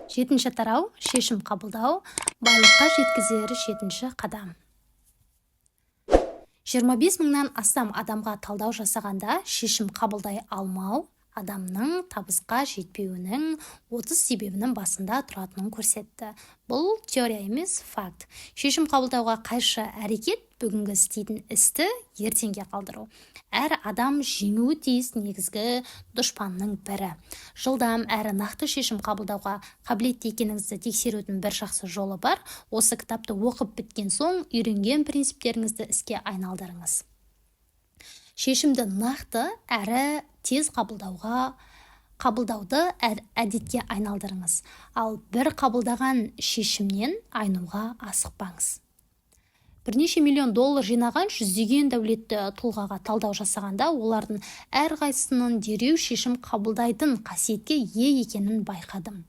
Жетінші тарау, шешім қабылдау, байлыққа жеткізер жетінші қадам. 25 мыңнан астам адамға талдау жасағанда шешім қабылдай алмау адамның табысқа жетпеуінің 30 себебінің басында тұратынын көрсетті. Бұл теория емес, факт. Шешім қабылдауға қайшы әрекет бүгінгі істейтін істі ертеңге қалдыру. Әр адам жеңуі тиіс негізгі дұшпанның бірі. Жылдам әрі нақты шешім қабылдауға қабілетті екеніңізді тексерудің бір жақсы жолы бар. Осы кітапты оқып біткен соң үйренген принциптеріңізді іске айналдырыңыз. Шешімді нақты әрі тез қабылдауды әдетке айналдырыңыз. Ал бір қабылдаған шешімнен айнуға асықпаңыз. Бірнеше миллион доллар жинаған жүздеген дәулетті тұлғаға талдау жасағанда олардың әрқайсысының дереу шешім қабылдайтын қасиетке ие екенін байқадым.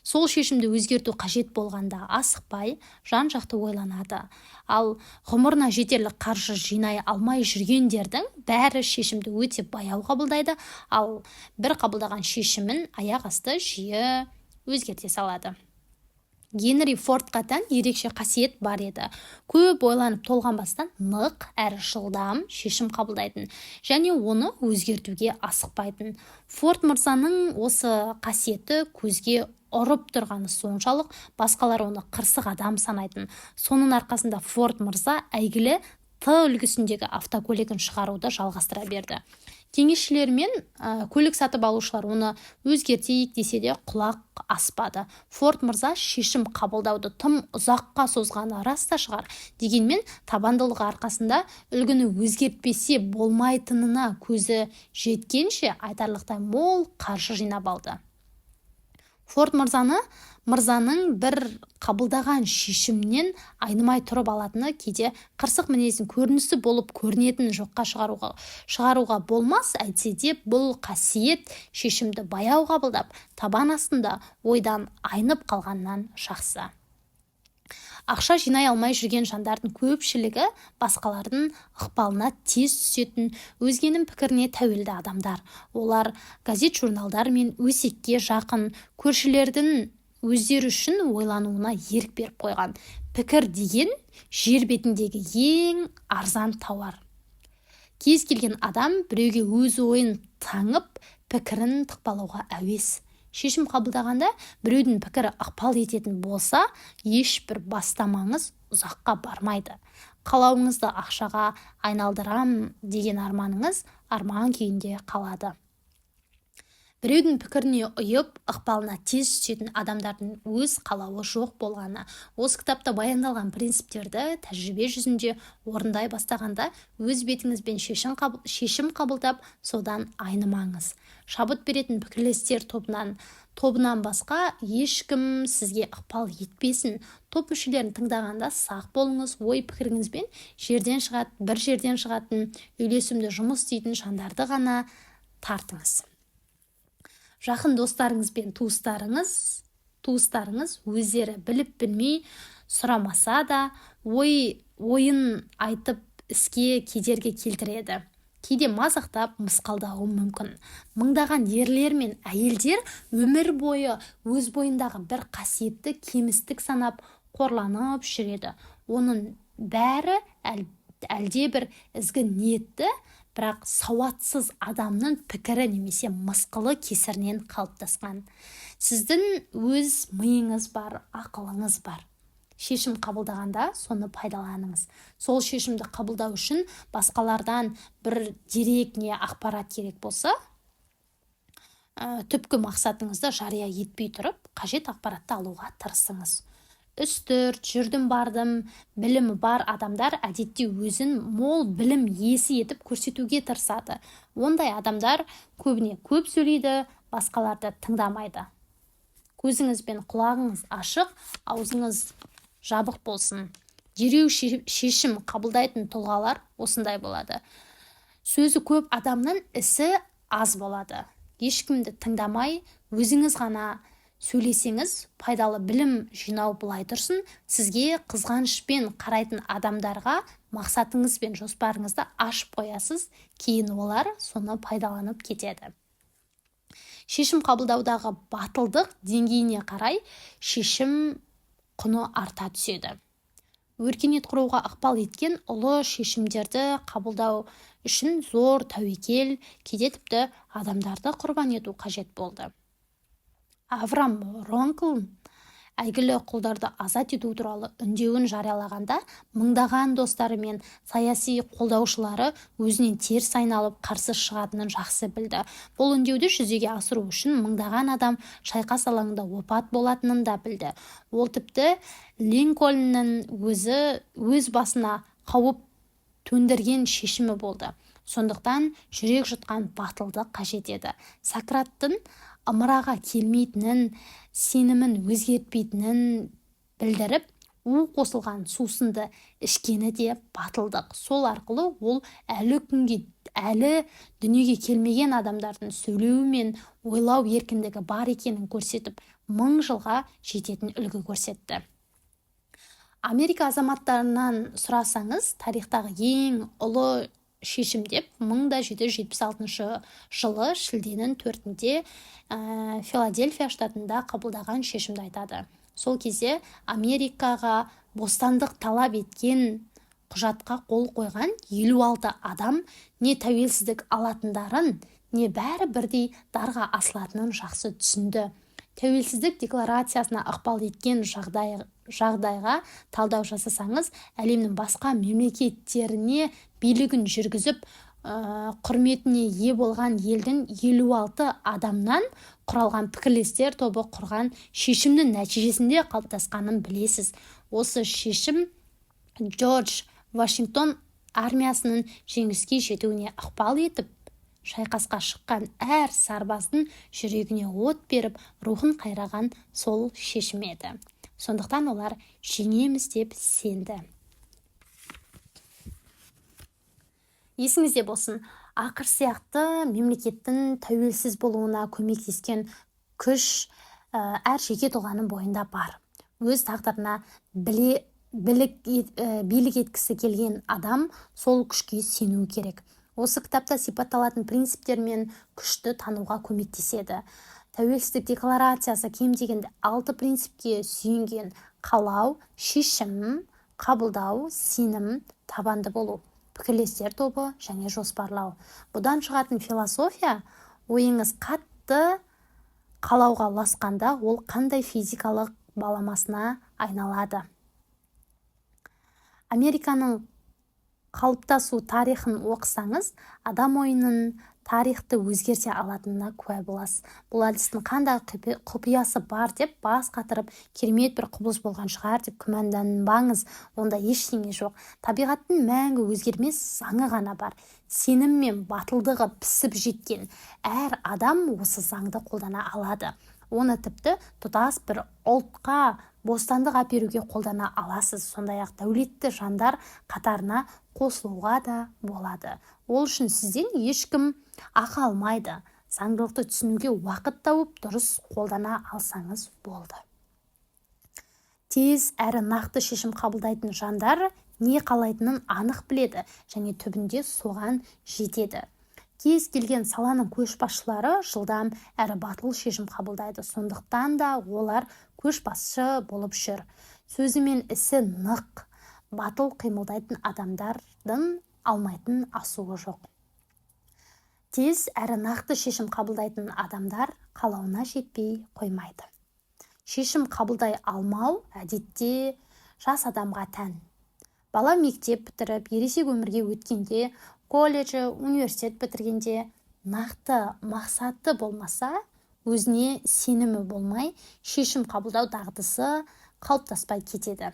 Сол шешімді өзгерту қажет болғанда асықпай, жан-жақты ойланады. Ал ғұмырына жетерлік қаржы жинай алмай жүргендердің бәрі шешімді өте баяу қабылдайды, ал бір қабылдаған шешімін аяқ асты жиі өзгерте салады. Генри Фордқа тән ерекше қасиет бар еді. Көп ойланып толғанбастан нық әрі жылдам шешім қабылдайтын және оны өзгертуге асықпайтын. Форд мырзаның осы қасиеті көзге ұрып тұрғаны соншалық, басқалар оны қырсық адам санайтын. Соның арқасында Форд мырза әйгілі Т үлгісіндегі автокөлігін шығаруды жалғастыра берді. Кеңесшілер мен көлік сатып алушылар оны өзгертейік десе де құлақ аспады. Форд мырза шешім қабылдауды тым ұзаққа созғаны рас та шығар. Дегенмен табандылығы арқасында үлгіні өзгертпесе болмайтынына көзі жеткенше айтарлықтай мол қаржы жинап алды. Форд мырзаның бір қабылдаған шешімнен айнымай тұрып алатыны кейде қырсық мінездің көрінісі болып көрінетін жоққа шығаруға болмас, әйтсе де бұл қасиет шешімді баяу қабылдап, табан астында ойдан айнып қалғаннан жақсы. Ақша жинай алмай жүрген жандардың көпшілігі басқалардың ықпалына тез түсетін, өзгенің пікіріне тәуелді адамдар. Олар газет-журналдар мен өсекке жақын көршілердің өздері үшін ойлануына ерік беріп қойған. Пікір деген жер бетіндегі ең арзан тауар. Кез келген адам біреуге өз ойын таңып, пікірін тықпалауға әуес. Шешім қабылдағанда біреудің пікірі ықпал ететін болса, ешбір бастамаңыз ұзаққа бармайды. Қалауыңызды ақшаға айналдырам деген арманыңыз арман күйінде қалады. Біреудің пікіріне ұйып, ықпалына тез түсетін адамдардың өз қалауы жоқ болғаны. Осы кітапта баяндалған принциптерді тәжірибе жүзінде орындай бастағанда өз бетіңізбен шешім қабылдап, содан айнымаңыз. Шабыт беретін пікірлестер тобынан басқа ешкім сізге ықпал етпесін. Топ мүшелерін тыңдағанда сақ болыңыз, ой пікіріңізбен бір жерден шығатын үйлесімді жұмыс істейтін жандарды ғана тартыңыз. Жақын достарыңыз бен туыстарыңыз өздері біліп-білмей сұрамаса да ойын айтып іске кедергі келтіреді. Кейде мазақтап, мысқалдауы мүмкін. Мыңдаған ерлер мен әйелдер өмір бойы өз бойындағы бір қасиетті кемістік санап қорланып жүреді. Оның бәрі әлде бір ізгі ниетті, бірақ сауатсыз адамның пікірі немесе мысқылы кесірінен қалыптасқан. Сіздің өз миыңыз бар, ақылыңыз бар. Шешім қабылдағанда соны пайдаланыңыз. Сол шешімді қабылдау үшін басқалардан бір дерек не ақпарат керек болса, түпкі мақсатыңызды жария етпей тұрып, қажет ақпаратты алуға тырысыңыз. Үстірт, жүрдім бардым, білімі бар адамдар әдетте өзін мол білім иесі етіп көрсетуге тырысады. Ондай адамдар көбіне көп сөйлейді, басқаларды тыңдамайды. Көзіңіз бен құлағыңыз ашық, аузыңыз жабық болсын. Дереу шешім қабылдайтын тұлғалар осындай болады. Сөзі көп адамның ісі аз болады. Ешкімді тыңдамай, өзіңіз ғана сөйлесеңіз, пайдалы білім жинау былай тұрсын, сізге қызғанышпен қарайтын адамдарға мақсатыңыз бен жоспарыңызды ашып қоясыз, кейін олар соны пайдаланып кетеді. Шешім қабылдаудағы батылдық деңгейіне қарай шешім құны арта түседі. Өркениет құруға ықпал еткен ұлы шешімдерді қабылдау үшін зор тәуекел, кейде тіпті адамдарды құрбан ету қажет болды. Авраам Линкольн әйгілі құлдарды азат ету туралы үндеуін жариялағанда мыңдаған достары мен саяси қолдаушылары өзінен теріс айналып қарсы шығатынын жақсы білді. Бұл үндеуді жүзеге асыру үшін мыңдаған адам шайқас алаңында опат болатынын да білді. Ол тіпті Линкольннің өз басына қауіп төндірген шешімі болды. Сондықтан жүрек жұтқан батылдық қажет еді. Сократтың ымыраға келмейтінін, сенімін өзгертпейтінін білдіріп, у қосылған сусынды ішкені де батылдық. Сол арқылы ол әлі дүниеге келмеген адамдардың сөйлеу мен ойлау еркіндігі бар екенін көрсетіп, 1000 жылға жететін үлгі көрсетті. Америка азаматтарынан сұрасаңыз, тарихтағы ең ұлы шешім деп 1776 жылы шілденің 4-інде Филадельфия штатында қабылдаған шешімді айтады. Сол кезде Америкаға бостандық талап еткен құжатқа қол қойған 56 адам не тәуелсіздік алатындарын, не бәрі бірдей дарға асылатынын жақсы түсінді. Тәуелсіздік декларациясына ықпал еткен жағдайға талдау жасасаңыз, әлемнің басқа мемлекеттеріне билігін жүргізіп, құрметіне ие болған елдің 56 адамнан құралған пікірлестер тобы құрған шешімнің нәтижесінде қалыптасқанын білесіз. Осы шешім Джордж Вашингтон армиясының жеңіске жетуіне ықпал етіп, шайқасқа шыққан әр сарбаздың жүрегіне от беріп, рухын қайраған сол шешім еді. Сондықтан олар жеңеміз деп сенді. Есіңізде болсын, ақыр сияқты мемлекеттің тәуелсіз болуына көмектескен күш әр жеке тұлғаның бойында бар. Өз тағдырына билік еткісі келген адам сол күшке сену керек. Осы кітапта сипатталатын принциптер мен күшті тануға көмектеседі. Тәуелсіздік декларациясы кем дегенде 6 принципке сүйенген: қалау, шешім, қабылдау, сенім, табанды болу, пікірлестер тобы және жоспарлау. Бұдан шығатын философия: ойыңыз қатты қалауға ұласқанда ол қандай физикалық баламасына айналады. Американың қалыптасу тарихын оқысаңыз, адам ойының тарихты өзгерте алатынына куә боласыз. Бұл әдістің қандай құпиясы бар деп бас қатырып, керемет бір құбылыс болған шығар деп күмәнданбаңыз. Онда ештеңе жоқ. Табиғаттың мәңгі өзгермес заңы ғана бар. Сенім мен батылдығы пісіп жеткен әр адам осы заңды қолдана алады. Оны тіпті тұтас бір ұлтқа бостандық әперуге қолдана аласыз. Сондай-ақ дәулетті жандар қатарына қосылуға да болады. Ол үшін сізден ешкім ақы алмайды. Заңдылықты түсінуге уақыт тауып дұрыс қолдана алсаңыз болды. Тез әрі нақты шешім қабылдайтын жандар не қалайтынын анық біледі және түбінде соған жетеді. Кез келген саланың көшбасшылары жылдам әрі батыл шешім қабылдайды. Сондықтан да олар көшбасшы болып жүр. Сөзі мен ісі нық, батыл қимылдайтын адамдардың алмайтын асуы жоқ. Тез әрі нақты шешім қабылдайтын адамдар қалауына жетпей қоймайды. Шешім қабылдай алмау әдетте жас адамға тән. Бала мектеп бітіріп, ересек өмірге өткенде, колледжі, университет бітіргенде нақты мақсаты болмаса, өзіне сенімі болмай, шешім қабылдау дағдысы қалыптаспай кетеді.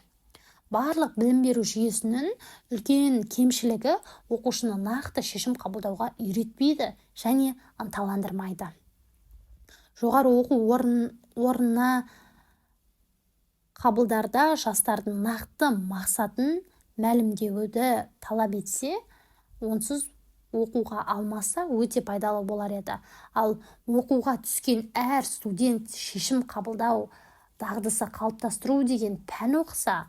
Барлық білім беру жүйесінің үлкен кемшілігі оқушыны нақты шешім қабылдауға үйретпейді және ынталандырмайды. Жоғары оқу орнына қабылдарда жастардың нақты мақсатын мәлімдеуді талап етсе, онсыз оқуға алмаса өте пайдалы болар еді. Ал оқуға түскен әр студент шешім қабылдау дағдысы қалыптастыру деген пән оқыса,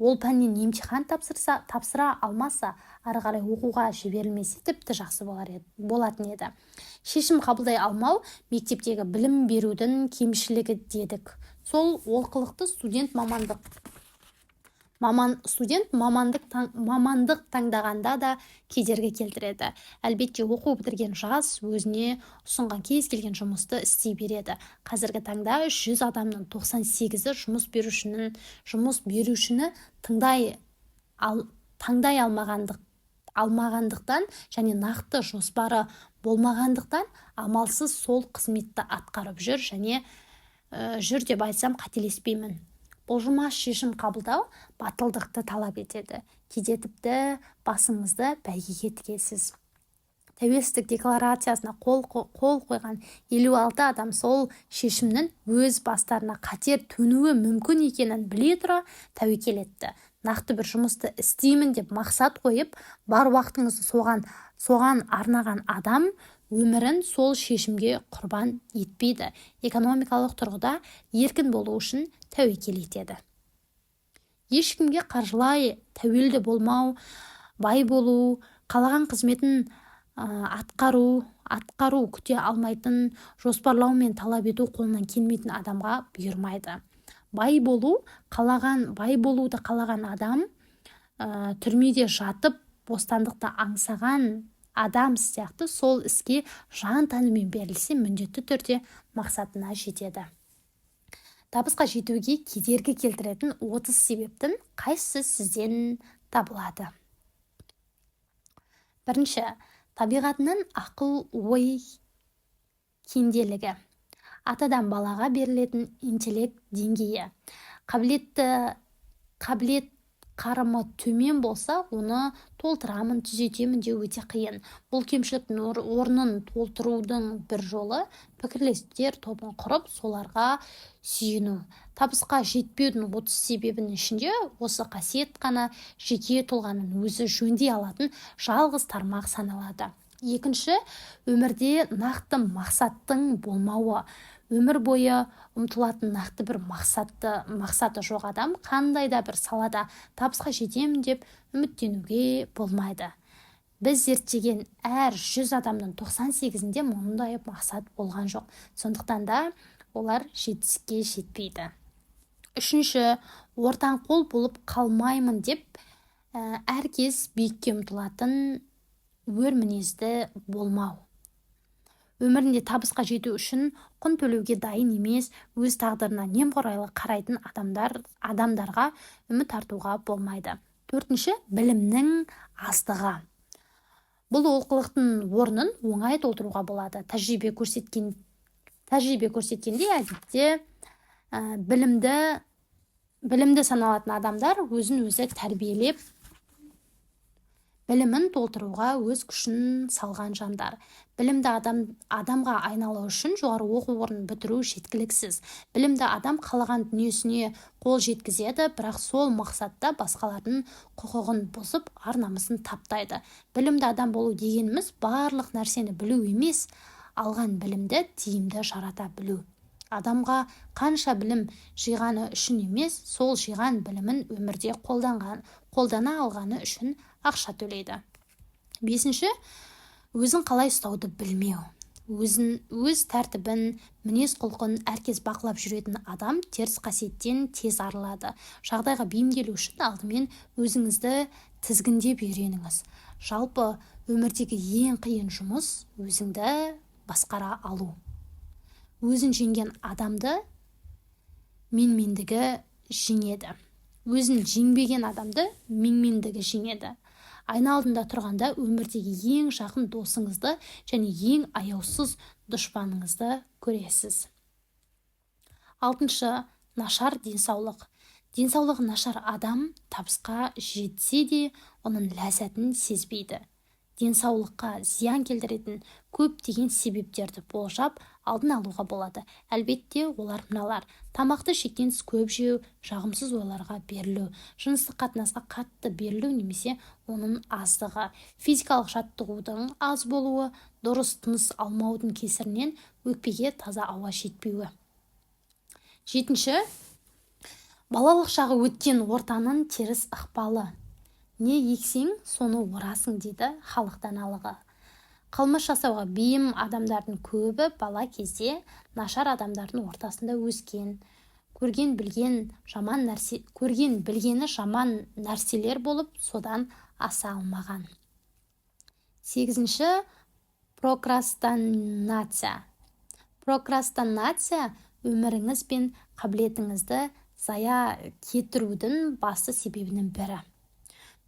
ол пәннен емтихан тапсыра алмаса, ары қарай оқуға жіберілмесе тіпті жақсы болатын еді. Шешім қабылдай алмау мектептегі білім берудің кемшілігі дедік. Сол олқылықты студент мамандық таңдағанда да кедергі келтіреді. Әлбетте, оқу бітірген жас өзіне ұсынған кез келген жұмысты істей береді. Қазіргі таңда 100 адамның 98-і жұмыс берушіні таңдай алмағандықтан және нақты жоспары болмағандықтан амалсыз сол қызметті атқарып жүр деп айтсам қателеспеймін. Бұлжымас шешім қабылдау батылдықты талап етеді. Кейде тіпті басыңызды бәйгеге тігесіз. Тәуелсіздік декларациясына қол қойған 56 адам сол шешімнің өз бастарына қатер төнуі мүмкін екенін біле тұра тәуекел етті. Нақты бір жұмысты істеймін деп мақсат қойып, бар уақытыңызды соған арнаған адам өмірін сол шешімге құрбан етпейді. Экономикалық тұрғыда еркін болу үшін тәуекел етеді. Ешкімге қаржылай тәуелді болмау, бай болу, қалаған қызметін атқару күте алмайтын, жоспарлау мен талап ету қолынан келмейтін адамға бұйырмайды. Бай болуды қалаған адам түрмеде жатып бостандықты аңсаған адам сияқты сол іске жан тәнімен берілсе, міндетті түрде мақсатына жетеді. Табысқа жетуге кедергі келтіретін 30 себептің қайсысы сізден табылады? Бірінші, табиғатының ақыл-ой кенделігі. Атадан балаға берілетін интеллект деңгейі. Қабілет қарымы төмен болса, оны толтырамын, түзетемін деу өте қиын. Бұл кемшіліктің орнын толтырудың бір жолы пікірлестер тобын құрып, соларға сүйену. Табысқа жетпеудің 30 себебінің ішінде осы қасиет қана жеке тұлғаның өзі жөндей алатын жалғыз тармақ саналады. Екінші, өмірде нақты мақсаттың болмауы. Өмір бойы ұмтылатын нақты бір мақсаты жоқ адам қандай да бір салада табысқа жетемін деп үміттенуге болмайды. Біз зерттеген әр 100 адамның 98-інде мұндай мақсат болған жоқ. Сондықтан да олар жетістікке жетпейді. Үшінші, ортаңқол болып қалмаймын деп әркез биікке ұмтылатын өр мінезді болмау. Өмірінде табысқа жету үшін құн төлеуге дайын емес, өз тағдырына немқұрайлы қарайтын адамдарға үміт артуға болмайды. Төртінші, білімнің аздығы. Бұл олқылықтың орнын оңай толтыруға болады. Тәжірибе көрсеткенде әдетте білімді саналатын адамдар өзін өзі тәрбиелеп, білімін толтыруға өз күшін салған жандар. Білімді адамға айналу үшін жоғары оқу орнын бітіру жеткіліксіз. Білімді адам қалаған дүниесіне қол жеткізеді, бірақ сол мақсатта басқалардың құқығын бұзып, ар-намысын таптайды. Білімді адам болу дегеніміз барлық нәрсені білу емес, алған білімді тиімді жарата білу. Адамға қанша білім жиғаны үшін емес, сол жиған білімін өмірде қолдана алғаны үшін ақша төлейді. Бесінші, өзін қалай ұстауды білмеу. Өз тәртібін, мінез құлқын әркез бақылап жүретін адам теріс қасиеттен тез арылады. Жағдайға бейімделу үшін алдымен өзіңізді тізгіндеп үйреніңіз. Жалпы өмірдегі ең қиын жұмыс өзіңді басқара алу. Өзін жеңген адамды менмендігі жеңеді. Өзін жеңбеген адамды менмендігі жеңеді. Айна алдында тұрғанда өмірдегі ең жақын досыңызды және ең аяусыз дұшпаныңызды көресіз. Алтыншы, нашар денсаулық. Денсаулығы нашар адам табысқа жетсе де оның ләззатын сезбейді. Денсаулыққа зиян келтіретін көптеген себептерді болжап алдын алуға болады. Әлбетте, олар мыналар: тамақты шектен тыс көп жеу, жағымсыз ойларға берілу, жыныстық қатынасқа қатты берілу немесе оның аздығы, физикалық жаттығудың аз болуы, дұрыс тыныс алмаудың кесірінен өкпеге таза ауа жетпеуі. Жетінші, Балалық шағы өткен ортаның теріс ықпалы. Не ексең, соны орасың дейді халық даналығы. Қылмыс жасауға бейім адамдардың көбі бала кезде нашар адамдардың ортасында өскен. Көрген білгені жаман нәрселер болып, содан аса алмаған. 8. Прокрастинация. Прокрастинация өміріңіз бен қабілетіңізді зая кетірудің басты себебінің бірі.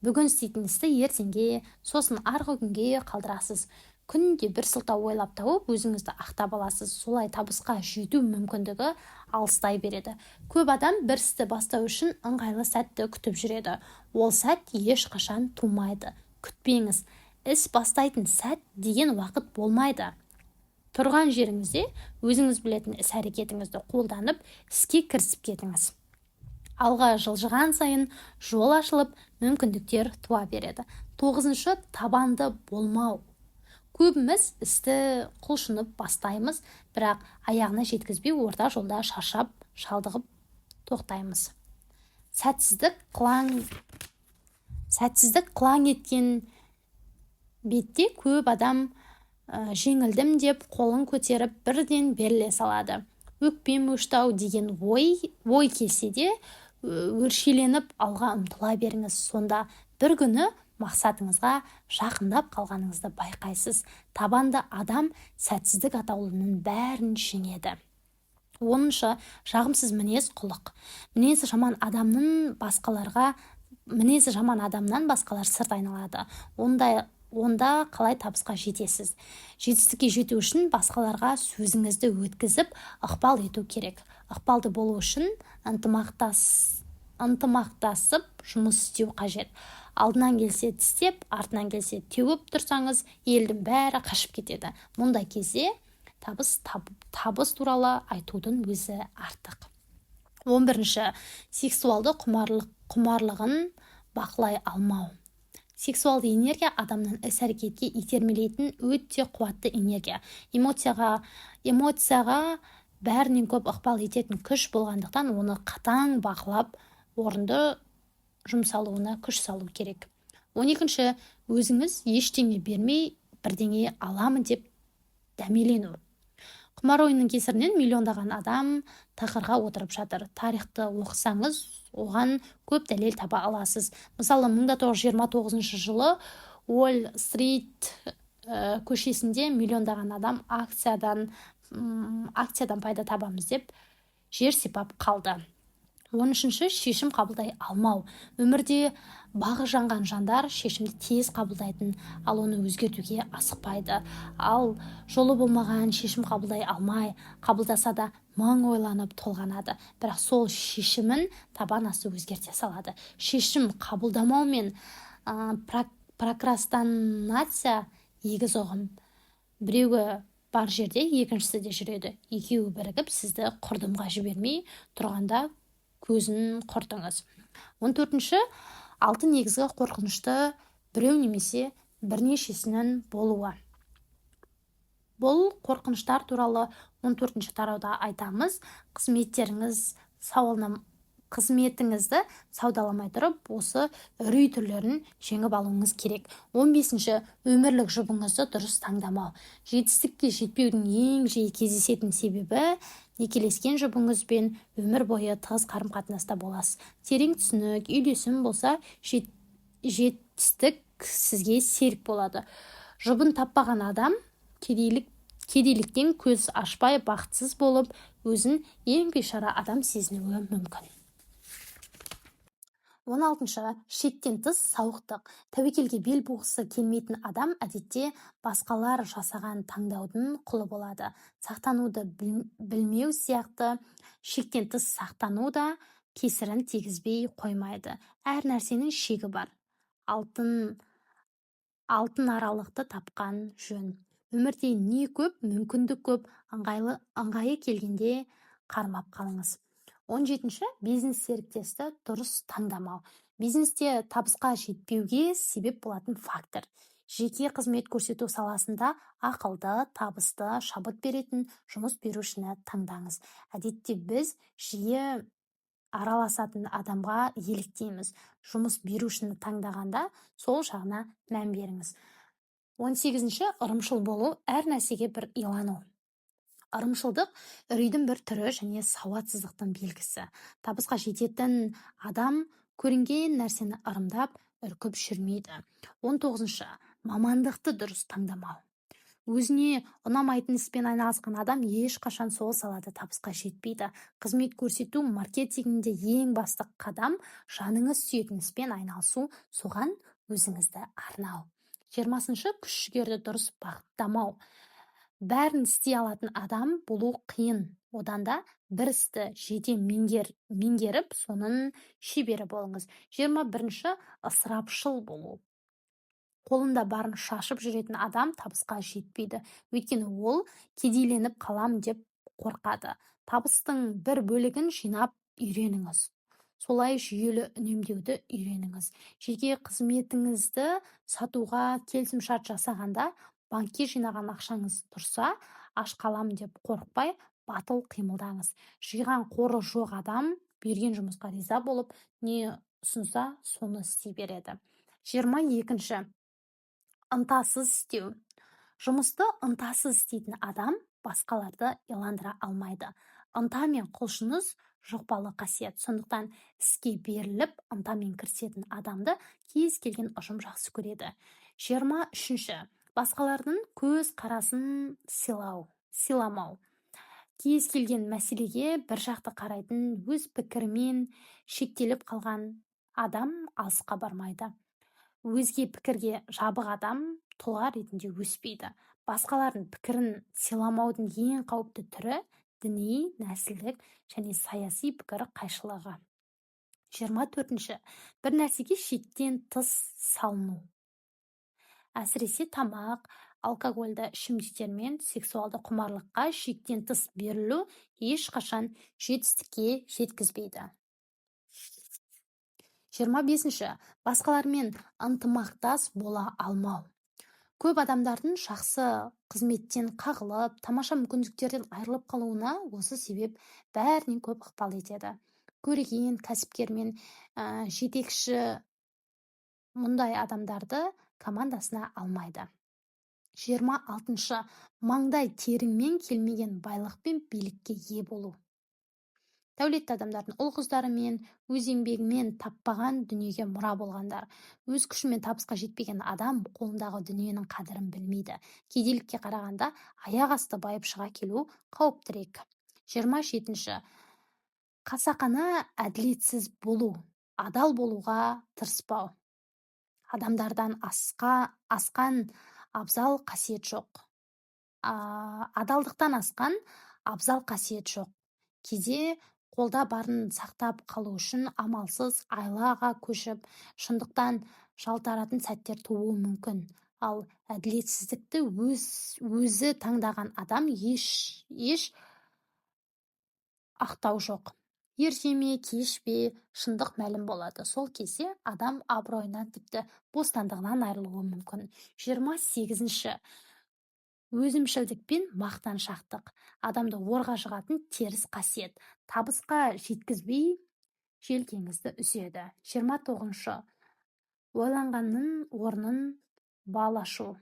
Бүгін істейтін істі ертеңге, сосын арғы күнге қалдырасыз. Күнде бір сылтау ойлап тауып, өзіңізді ақтап аласыз. Солай табысқа жету мүмкіндігі алыстай береді. Көп адам бір істі бастау үшін ыңғайлы сәтті күтіп жүреді. Ол сәт ешқашан тумайды. Күтпеңіз. Іс бастайтын сәт деген уақыт болмайды. Тұрған жеріңізде өзіңіз білетін іс-әрекетіңізді қолданып, іске кірісіп кетіңіз. Алға жылжыған сайын жол ашылып, мүмкіндіктер туа береді. 9. Табанды болмау. Көбіміз істі құлшынып бастаймыз, бірақ аяғына жеткізбей орта жолда шаршап, шалдығып тоқтаймыз. Сәтсіздік қылаң еткен бетте көп адам жеңілдім деп қолын көтеріп бірден беріле салады. Өкпем өшті-ау деген ой келсе де, өршеленіп алға ұмтыла беріңіз. Сонда бір күні мақсатыңызға жақындап қалғаныңызды байқайсыз. Табанды адам сәтсіздік атаулының бәрін жеңеді. 10. Жағымсыз мінез құлық. Мінезі жаман адамнан басқалар сырт айналады. Онда қалай табысқа жетесіз? Жетістікке жету үшін басқаларға сөзіңізді өткізіп, ықпал ету керек. Ықпалды болу үшін ынтымақтасып жұмыс істеу қажет. Алдынан келсе тістеп, артынан келсе теуіп тұрсаңыз, елдің бәрі қашып кетеді. Мұндай кезде табыс туралы айтудың өзі артық. 11. Сексуалды құмарлығын бақылай алмау. Сексуалды энергия адамның іс-әрекетке итермелейтін өте қуатты энергия. Эмоцияға бәрінен көп ықпал ететін күш болғандықтан, оны қатаң бақылап, орынды жұмсалуына күш салу керек. 12. Өзіңіз ештеңе бермей, бірдеңе аламын деп дәмелену. Құмар ойынның кесірінен миллиондаған адам тақырға отырып жатыр. Тарихты оқысаңыз, оған көп дәлел таба аласыз. Мысалы, 1929 жылы Уолл-стрит көшесінде миллиондаған адам акциядан пайда табамыз деп жер сипап қалды. 13. Шешім қабылдай алмау. Өмірде бағы жанған жандар шешімді тез қабылдайтын, ал оны өзгертуге асықпайды. Ал жолы болмаған шешім қабылдай алмай, қабылдаса да мың ойланып толғанады. Бірақ сол шешімін табан асты өзгерте салады. Шешім қабылдамау мен прокрастинация егіз ұғым. Біреуі бар жерде, екіншісі де жүреді. Екеуі бірігіп, сізді құрдымға жібермей тұрғанда көзін құртыңыз. 14. Алты негізгі қорқынышты біреу немесе бірнешесінің болуы. Бұл қорқыныштар туралы 14. тарауда айтамыз. Қызметіңізді саудаламай тұрып, осы үрей түрлерін жеңіп алуыңыз керек. 15. Өмірлік жұбыңызды дұрыс таңдамау. Жетістікке жетпеудің ең жиі кездесетін себебі некелескен жұбыңызбен өмір бойы тығыз қарым-қатынаста боласыз. Терең түсінік, үйлесім болса, жетістік сізге серік болады. Жұбын таппаған адам кедейліктен көз ашпай бақытсыз болып, өзін ең бейшара адам сезінуі мүмкін. 16. Шеттен тыс сауықтық. Тәуекелге бел буғысы келмейтін адам әдетте басқалар жасаған таңдаудың құлы болады. Сақтануды білмеу сияқты шектен тыс сақтану да кесірін тигізбей қоймайды. Әр нәрсенің шегі бар. Алтын аралықты тапқан жөн. Өмірде не көп, мүмкіндік көп, ыңғайы келгенде қармап қалыңыз. 17. Бизнес серіктесті дұрыс таңдамау. Бизнесте табысқа жетпеуге себеп болатын фактор. Жеке қызмет көрсету саласында ақылды, табысты, шабыт беретін жұмыс берушіні таңдаңыз. Әдетте біз жиі араласатын адамға еліктейміз. Жұмыс берушіні таңдағанда сол жағына мән беріңіз. 18-ші ырымшыл болу, әр нәрсеге бір илану. Ырымшылдық үрейдің бір түрі және сауатсыздықтың белгісі. Табысқа жететін адам көрінген нәрсені ырымдап, үркіп жүрмейді. 19-шы мамандықты дұрыс таңдамау. Өзіне ұнамайтын іспен айналысқан адам ешқашан сол салада табысқа жетпейді. Қызмет көрсету маркетингінде ең басты қадам жаныңыз сүйетін іспен айналысу, соған өзіңізді арнау. 20-шы күш-жігерді дұрыс бағыттамау. Бәрін істей алатын адам болу қиын. Одан да бір істі жете меңгеріп, соның шебері болыңыз. 21-ші ысырапшыл болу. Қолында барын шашып жүретін адам табысқа жетпейді. Өйткені ол кедейленіп қалам деп қорқады. Табыстың бір бөлігін жинап үйреніңіз. Солай жүйелі үнемдеуді үйреніңіз. Жеке қызметіңізді сатуға келісімшарт жасағанда, банкке жинаған ақшаңыз тұрса, аш қалам деп қорықпай, батыл қимылдаңыз. Жиған қоры жоқ адам берген жұмысқа риза болып, не ұсынса, соны істей береді. 22-ші ынтасыз істеу. Жұмысты ынтасыз істейтін адам басқаларды иландыра алмайды. Ынта мен құлшыныс жұқпалы қасиет. Сондықтан іске беріліп, ынтамен кірісетін адамды кез келген ұжым жақсы көреді. 23-ші басқалардың көз қарасын сыйламау. Кез келген мәселеге бір жақты қарайтын, өз пікірімен шектеліп қалған адам алысқа бармайды. Өзге пікірге жабық адам тұлға ретінде өспейді. Басқалардың пікірін сыйламаудың ең қауіпті түрі діни, нәсілдік және саяси пікір қайшылығы. 24-ші бір нәрсеге шектен тыс салыну. Әсіресе тамақ, алкогольді ішімдіктер мен сексуалды құмарлыққа шектен тыс берілу ешқашан жетістікке жеткізбейді. 25-ші басқалармен ынтымақтас бола алмау. Көп адамдардың жақсы қызметтен қағылып, тамаша мүмкіндіктерден айырылып қалуына осы себеп бәрінен көп ықпал етеді. Көреген кәсіпкер мен жетекші мұндай адамдарды командасына алмайды. 26-шы маңдай теріңмен келмеген байлық пен билікке ие болу. Дәулетті адамдардың ұл-қыздары мен өз еңбегімен таппаған дүниеге мұра болғандар. Өз күшімен табысқа жетпеген адам қолындағы дүниенің қадірін білмейді. Кедейлікке қарағанда аяқ асты байып шыға келу қауіптірек. 27-ші қасақана әділетсіз болу. Адал болуға тырыспау. Адамдардан асқан абзал қасиет жоқ. Адалдықтан асқан абзал қасиет жоқ. Кейде қолда барын сақтап қалу үшін амалсыз айлаға көшіп, шындықтан жалтаратын сәттер тууы мүмкін. Ал әділетсіздікті өзі таңдаған адам еш ақтау жоқ. Ерте ме, кеш пе, шындық мәлім болады. Сол кезде адам абыройынан тіпті бостандығынан айырылуы мүмкін. 28-ші өзімшілдік пен мақтаншақтық. Адамды орға жығатын теріс қасиет. Табысқа жеткізбей желкеңізді үзеді. 29-шы ойланғанның орнына балашу.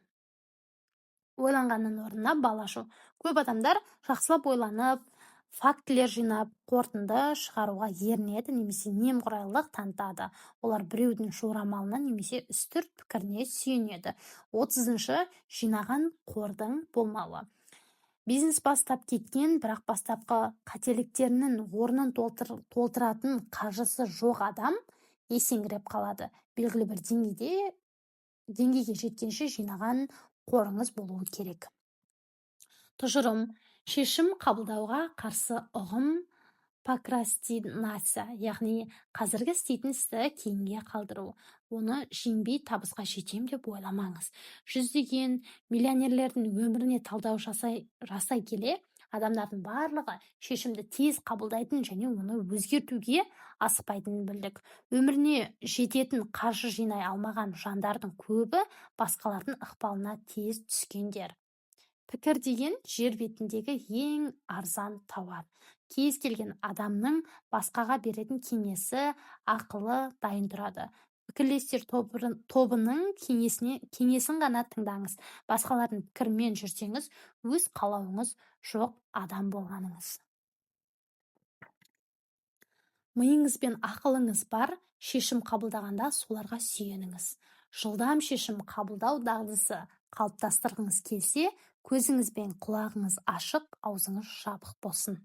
Көп адамдар жақсылап ойланып, фактілер жинап, қорытынды шығаруға ерінеді немесе немқұрайлылық танытады. Олар біреудің жорамалына немесе үстірт пікіріне сүйенеді. 30-шы жинаған қордың болмауы. Бизнес бастап кеткен, бірақ бастапқы қателіктерінің орнын толтыратын қаржысы жоқ адам есеңгіреп қалады. Белгілі бір деңгейге жеткенше жинаған қорыңыз болуы керек. Тұжырым, шешім қабылдауға қарсы ұғым прокрастинация, яғни қазіргі істейтін істі кейінге қалдыру. Оны жеңбей табысқа жетем деп ойламаңыз. Жүздеген миллионерлердің өміріне талдау жасай келе, адамдардың барлығы шешімді тез қабылдайтын және оны өзгертуге асықпайтынын білдік. Өміріне жететін қаржы жинай алмаған жандардың көбі басқалардың ықпалына тез түскендер. Пікір деген жер бетіндегі ең арзан тауар. кез келген адамның басқаға беретін кеңесі, ақылы дайын тұрады. Пікірлестер тобының кеңесін ғана тыңдаңыз. Басқалардың пікірімен жүрсеңіз, өз қалауыңыз жоқ адам болғаныңыз. Миыңыз бен ақылыңыз бар, шешім қабылдағанда соларға сүйеніңіз. Жылдам шешім қабылдау дағдысы қалыптастырғыңыз келсе, көзіңіз бен құлағыңыз ашық, аузыңыз жабық болсын.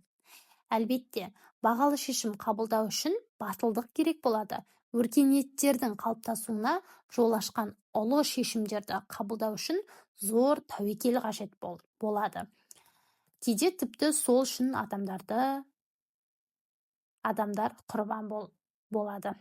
Әлбетте, бағалы шешім қабылдау үшін батылдық керек болады. Өркениеттердің қалыптасуына жол ашқан ұлы шешімдерді қабылдау үшін зор тәуекел қажет болады. Кейде тіпті сол үшін адамдар құрбан болады.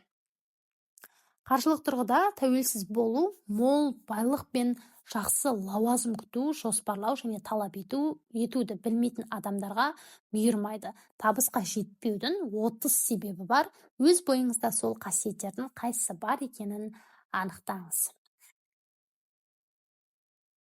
Қаржылық тұрғыда тәуелсіз болу, мол байлық пен жақсы лауазым күту, жоспарлау және талап етуді білмейтін адамдарға бұйырмайды. Табысқа жетпеудің 30 себебі бар. Өз бойыңызда сол қасиеттердің қайсысы бар екенін анықтаңыз.